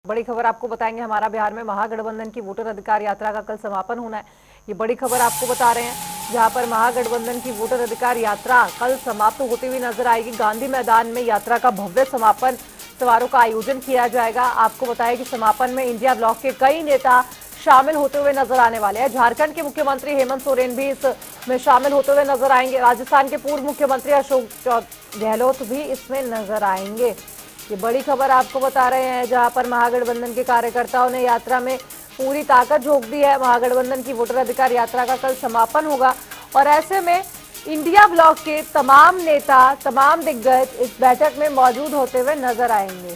बड़ी खबर आपको बताएंगे। हमारा बिहार में महागठबंधन की वोटर अधिकार यात्रा का कल समापन होना है। ये बड़ी खबर आपको बता रहे हैं, जहां पर महागठबंधन की वोटर अधिकार यात्रा कल समाप्त होती हुई नजर आएगी। गांधी मैदान में यात्रा का भव्य समापन समारोह का आयोजन किया जाएगा। आपको बताया कि समापन में इंडिया ब्लॉक के कई नेता शामिल होते हुए नजर आने वाले हैं। झारखंड के मुख्यमंत्री हेमंत सोरेन भी इसमें शामिल होते हुए नजर आएंगे। राजस्थान के पूर्व मुख्यमंत्री अशोक गहलोत भी इसमें नजर आएंगे। ये बड़ी खबर आपको बता रहे हैं, जहां पर महागठबंधन के कार्यकर्ताओं ने यात्रा में पूरी ताकत झोंक दी है। महागठबंधन की वोटर अधिकार यात्रा का कल समापन होगा और ऐसे में इंडिया ब्लॉक के तमाम नेता, तमाम दिग्गज इस बैठक में मौजूद होते हुए नजर आएंगे।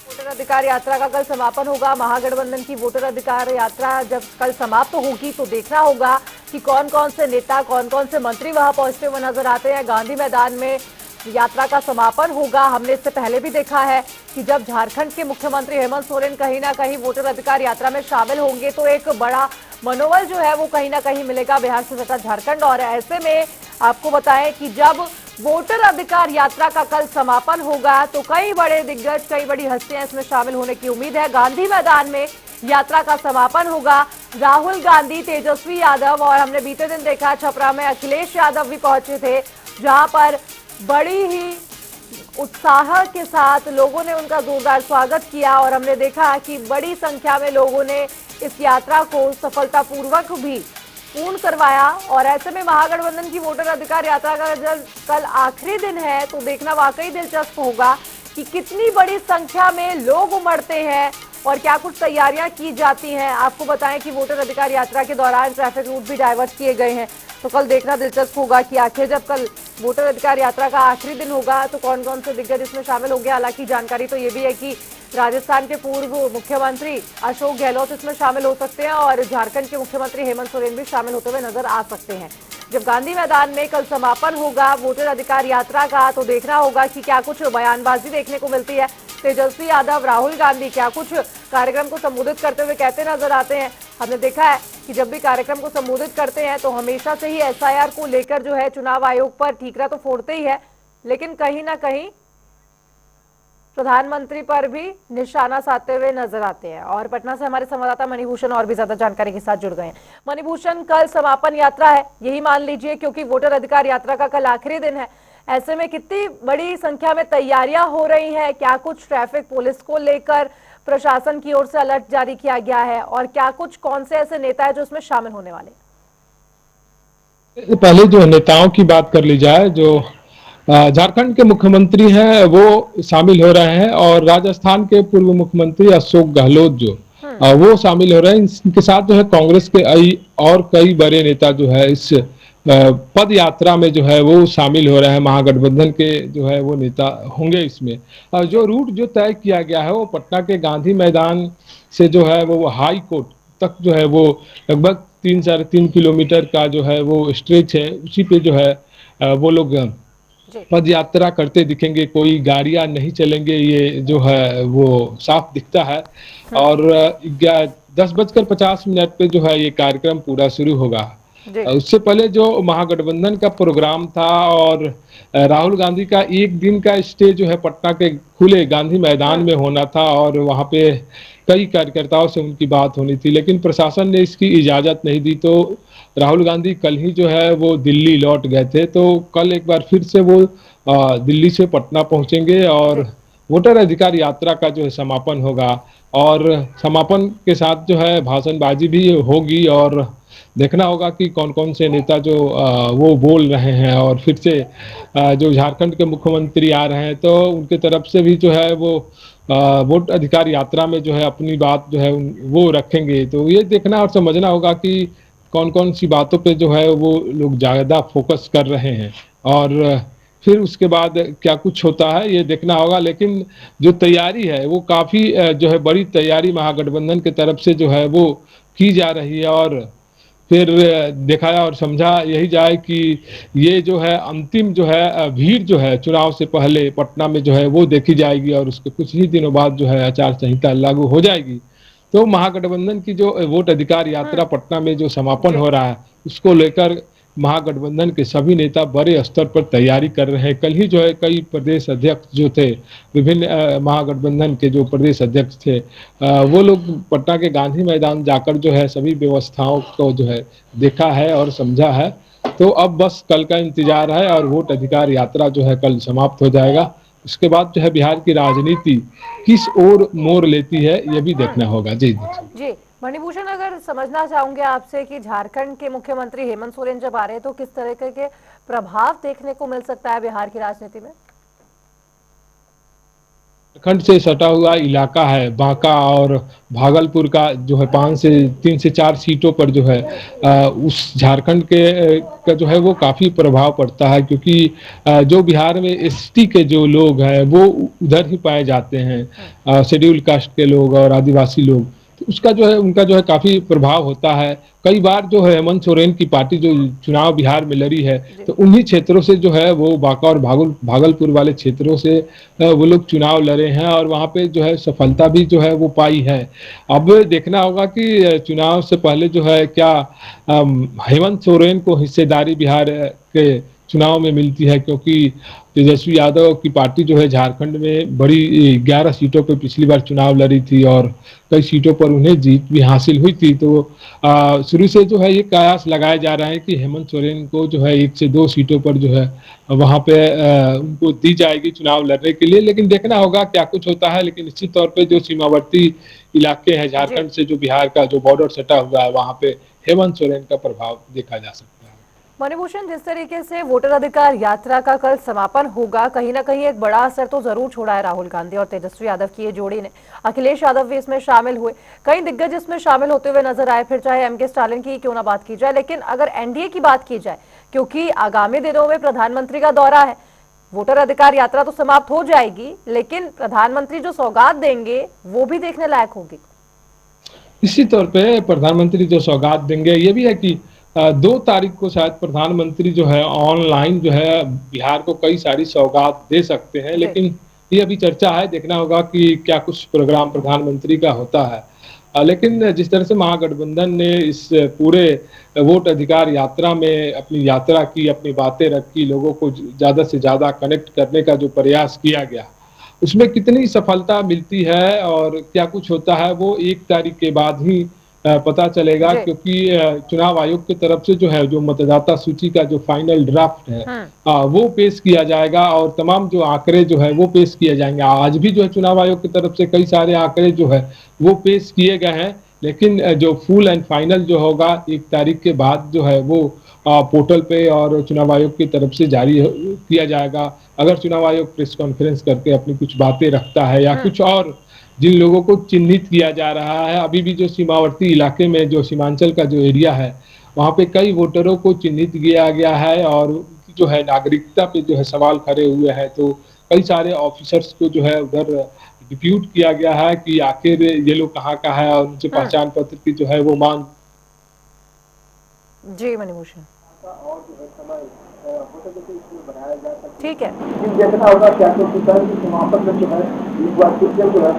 वोटर अधिकार यात्रा का कल समापन होगा। महागठबंधन की वोटर अधिकार यात्रा जब कल समाप्त होगी तो देखना होगा कि कौन कौन से नेता, कौन कौन से मंत्री वहां पहुंचते हुए नजर आते हैं। गांधी मैदान में यात्रा का समापन होगा। हमने इससे पहले भी देखा है कि जब झारखंड के मुख्यमंत्री हेमंत सोरेन कहीं ना कहीं वोटर अधिकार यात्रा में शामिल होंगे तो एक बड़ा मनोबल जो है वो कहीं ना कहीं मिलेगा बिहार से सटा झारखंड। और ऐसे में आपको बताएं कि जब वोटर अधिकार यात्रा का कल समापन होगा तो कई बड़े दिग्गज, कई बड़ी हस्तियां इसमें शामिल होने की उम्मीद है। गांधी मैदान में यात्रा का समापन होगा। राहुल गांधी, तेजस्वी यादव और हमने बीते दिन देखा छपरा में अखिलेश यादव भी पहुंचे थे, जहां पर बड़ी ही उत्साह के साथ लोगों ने उनका जोरदार स्वागत किया और हमने देखा कि बड़ी संख्या में लोगों ने इस यात्रा को सफलतापूर्वक भी पूर्ण करवाया। और ऐसे में महागठबंधन की वोटर अधिकार यात्रा का जब कल आखिरी दिन है तो देखना वाकई दिलचस्प होगा कि कितनी बड़ी संख्या में लोग उमड़ते हैं और क्या कुछ तैयारियां की जाती हैं। आपको बताएं कि वोटर अधिकार यात्रा के दौरान ट्रैफिक रूट भी डाइवर्ट किए गए हैं, तो कल देखना दिलचस्प होगा कि आखिर जब कल वोटर अधिकार यात्रा का आखिरी दिन होगा तो कौन कौन से दिग्गज इसमें शामिल होंगे। हालांकि जानकारी तो ये भी है कि राजस्थान के पूर्व मुख्यमंत्री अशोक गहलोत इसमें शामिल हो सकते हैं और झारखंड के मुख्यमंत्री हेमंत सोरेन भी शामिल होते हुए नजर आ सकते हैं। जब गांधी मैदान में कल समापन होगा वोटर अधिकार यात्रा का तो देखना होगा कि क्या कुछ बयानबाजी देखने को मिलती है। तेजस्वी यादव, राहुल गांधी क्या कुछ कार्यक्रम को संबोधित करते हुए कहते नजर आते हैं। हमने देखा है कि जब भी कार्यक्रम को संबोधित करते हैं तो हमेशा से ही एसआईआर को लेकर जो है चुनाव आयोग पर ठीकरा तो फोड़ते ही है, लेकिन कहीं ना कहीं प्रधानमंत्री पर भी निशाना साधते हुए नजर आते हैं। और पटना से हमारे संवाददाता मणिभूषण और भी ज्यादा जानकारी के साथ जुड़ गए हैं। मणिभूषण, कल समापन यात्रा है, यही मान लीजिए, क्योंकि वोटर अधिकार यात्रा का कल आखिरी दिन है। ऐसे में कितनी बड़ी संख्या में तैयारियां हो रही हैं, क्या कुछ ट्रैफिक पुलिस को लेकर प्रशासन की ओर से अलर्ट जारी किया गया है और क्या कुछ, कौन से ऐसे नेता है जो इसमें शामिल होने वाले? पहले जो नेताओं की बात कर ली जाए, जो झारखंड के मुख्यमंत्री हैं वो शामिल हो रहे हैं और राजस्थान के पूर्व मुख्यमंत्री अशोक गहलोत जो वो शामिल हो रहे हैं। इनके साथ जो है कांग्रेस के और कई बड़े नेता जो है इस पद यात्रा में जो है वो शामिल हो रहे हैं। महागठबंधन के जो है वो नेता होंगे इसमें। जो रूट जो तय किया गया है वो पटना के गांधी मैदान से जो है वो हाई कोर्ट तक जो है वो लगभग 3-3.5 किलोमीटर का जो है वो स्ट्रेच है। उसी पे जो है वो लोग पद यात्रा करते दिखेंगे। कोई गाड़ियां नहीं चलेंगे, ये जो है वो साफ दिखता है। और 10:50 पे जो है ये कार्यक्रम पूरा शुरू होगा। उससे पहले जो महागठबंधन का प्रोग्राम था और राहुल गांधी का एक दिन का स्टे जो है पटना के खुले गांधी मैदान में होना था और वहां पे कई कार्यकर्ताओं से उनकी बात होनी थी, लेकिन प्रशासन ने इसकी इजाजत नहीं दी। तो राहुल गांधी कल ही जो है वो दिल्ली लौट गए थे, तो कल एक बार फिर से वो दिल्ली से पटना पहुंचेंगे और वोटर अधिकार यात्रा का जो है समापन होगा। और समापन के साथ जो है भाषणबाजी भी होगी और देखना होगा कि कौन कौन से नेता जो वो बोल रहे हैं। और फिर से जो झारखंड के मुख्यमंत्री आ रहे हैं तो उनके तरफ से भी जो है वो वोट अधिकार यात्रा में जो है अपनी बात जो है वो रखेंगे। तो ये देखना और समझना होगा कि कौन कौन सी बातों पे जो है वो लोग ज़्यादा फोकस कर रहे हैं और फिर उसके बाद क्या कुछ होता है ये देखना होगा। लेकिन जो तैयारी है वो काफ़ी जो है बड़ी तैयारी महागठबंधन की तरफ से जो है वो की जा रही है। और फिर देखा और समझा यही जाए कि ये जो है अंतिम जो है भीड़ जो है चुनाव से पहले पटना में जो है वो देखी जाएगी और उसके कुछ ही दिनों बाद जो है आचार संहिता लागू हो जाएगी। तो महागठबंधन की जो वोट अधिकार यात्रा पटना में जो समापन जी हो रहा है, उसको लेकर महागठबंधन के सभी नेता बड़े स्तर पर तैयारी कर रहे हैं। कल ही जो है कई प्रदेश अध्यक्ष जो थे, विभिन्न महागठबंधन के जो प्रदेश अध्यक्ष थे, वो लोग पटना के गांधी मैदान जाकर जो है सभी व्यवस्थाओं को जो है देखा है और समझा है। तो अब बस कल का इंतजार है और वोट अधिकार यात्रा जो है कल समाप्त हो जाएगा। उसके बाद जो है बिहार की राजनीति किस ओर मोड़ लेती है, ये भी देखना होगा। जी जी मणिभूषण, अगर समझना चाहूंगे आपसे कि झारखंड के मुख्यमंत्री हेमंत सोरेन जब आ रहे हैं तो किस तरह के प्रभाव देखने को मिल सकता है बिहार की राजनीति में? झारखंड से सटा हुआ इलाका है बांका और भागलपुर का जो है 3 से 4 सीटों पर जो है उस झारखंड के का जो है वो काफी प्रभाव पड़ता है, क्योंकि जो बिहार में एसटी के जो लोग हैं वो उधर ही पाए जाते हैं, शेड्यूल कास्ट के लोग और आदिवासी लोग। तो उसका जो है उनका जो है काफी प्रभाव होता है। कई बार जो है हेमंत सोरेन की पार्टी जो चुनाव बिहार में लड़ी है, तो उन्हीं क्षेत्रों से जो है वो बांका और भागलपुर वाले क्षेत्रों से वो लोग चुनाव लड़े हैं और वहाँ पे जो है सफलता भी जो है वो पाई है। अब देखना होगा कि चुनाव से पहले जो है क्या हेमंत सोरेन को हिस्सेदारी बिहार के चुनाव में मिलती है, क्योंकि तेजस्वी यादव की पार्टी जो है झारखंड में बड़ी 11 सीटों पर पिछली बार चुनाव लड़ी थी और कई सीटों पर उन्हें जीत भी हासिल हुई थी। तो शुरू से जो है ये कयास लगाया जा रहा है कि हेमंत सोरेन को जो है 1 से 2 सीटों पर जो है वहां पे उनको दी जाएगी चुनाव लड़ने के लिए। लेकिन देखना होगा क्या कुछ होता है। लेकिन निश्चित तौर पे जो सीमावर्ती इलाके हैं झारखंड से, जो बिहार का जो बॉर्डर सटा हुआ है, वहां पे हेमंत सोरेन का प्रभाव देखा जा सकता है। मणिभूषण, जिस तरीके से वोटर अधिकार यात्रा का कल समापन होगा, कहीं ना कहीं एक बड़ा असर तो जरूर छोड़ा है राहुल गांधी और तेजस्वी यादव की ये जोड़ी ने। अखिलेश यादव भी इसमें शामिल हुए, कई दिग्गज इसमें शामिल होते हुए नजर आए, फिर चाहे एमके स्टालिन की क्यों ना बात की जाए। लेकिन अगर एनडीए की बात की जाए, क्योंकि आगामी दिनों में प्रधानमंत्री का दौरा है, वोटर अधिकार यात्रा तो समाप्त हो जाएगी, लेकिन प्रधानमंत्री जो सौगात देंगे वो भी देखने लायक होगी। निश्चित तौर पे प्रधानमंत्री जो सौगात देंगे, ये भी है कि 2 तारीख को शायद प्रधानमंत्री जो है ऑनलाइन जो है बिहार को कई सारी सौगात दे सकते हैं। लेकिन ये अभी चर्चा है, देखना होगा कि क्या कुछ प्रोग्राम प्रधानमंत्री का होता है। लेकिन जिस तरह से महागठबंधन ने इस पूरे वोट अधिकार यात्रा में अपनी यात्रा की, अपनी बातें रखी, लोगों को ज़्यादा से ज़्यादा कनेक्ट करने का जो प्रयास किया गया, उसमें कितनी सफलता मिलती है और क्या कुछ होता है वो 1 तारीख के बाद ही पता चलेगा। क्योंकि चुनाव आयोग की तरफ से जो है जो मतदाता सूची का जो फाइनल ड्राफ्ट है वो पेश किया जाएगा और तमाम जो आंकड़े जो है वो पेश किए जाएंगे। आज भी जो है चुनाव आयोग की तरफ से कई सारे आंकड़े जो है वो पेश किए गए हैं, लेकिन जो फुल एंड फाइनल जो होगा 1 तारीख के बाद जो है वो पोर्टल पे और चुनाव आयोग की तरफ से जारी किया जाएगा। अगर चुनाव आयोग प्रेस कॉन्फ्रेंस करके अपनी कुछ बातें रखता है या कुछ और जिन लोगों को चिन्हित किया जा रहा है, अभी भी जो सीमावर्ती इलाके में जो सीमांचल का जो एरिया है, वहाँ पे कई वोटरों को चिन्हित किया गया है और उनकी जो है नागरिकता पे जो है सवाल खड़े हुए हैं। तो कई सारे ऑफिसर्स को जो है उधर डिप्यूट किया गया है कि आखिर ये लोग कहाँ का है और उनसे पहचान पत्र की जो है वो मांग। जी मणिभूषण, ठीक है, देखना होगा क्या कुछ होता है कि समापन में जो है एक बार फिर से जो है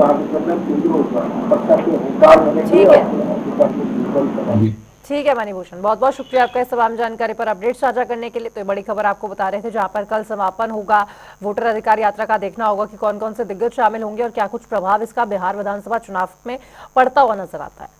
ठीक है मणिभूषण, बहुत बहुत शुक्रिया आपका इस तमाम जानकारी पर अपडेट साझा करने के लिए। तो ये बड़ी खबर आपको बता रहे थे, जहां पर कल समापन होगा वोटर अधिकार यात्रा का। देखना होगा कि कौन कौन से दिग्गज शामिल होंगे और क्या कुछ प्रभाव इसका बिहार विधानसभा चुनाव में पड़ता हुआ नजर आता है।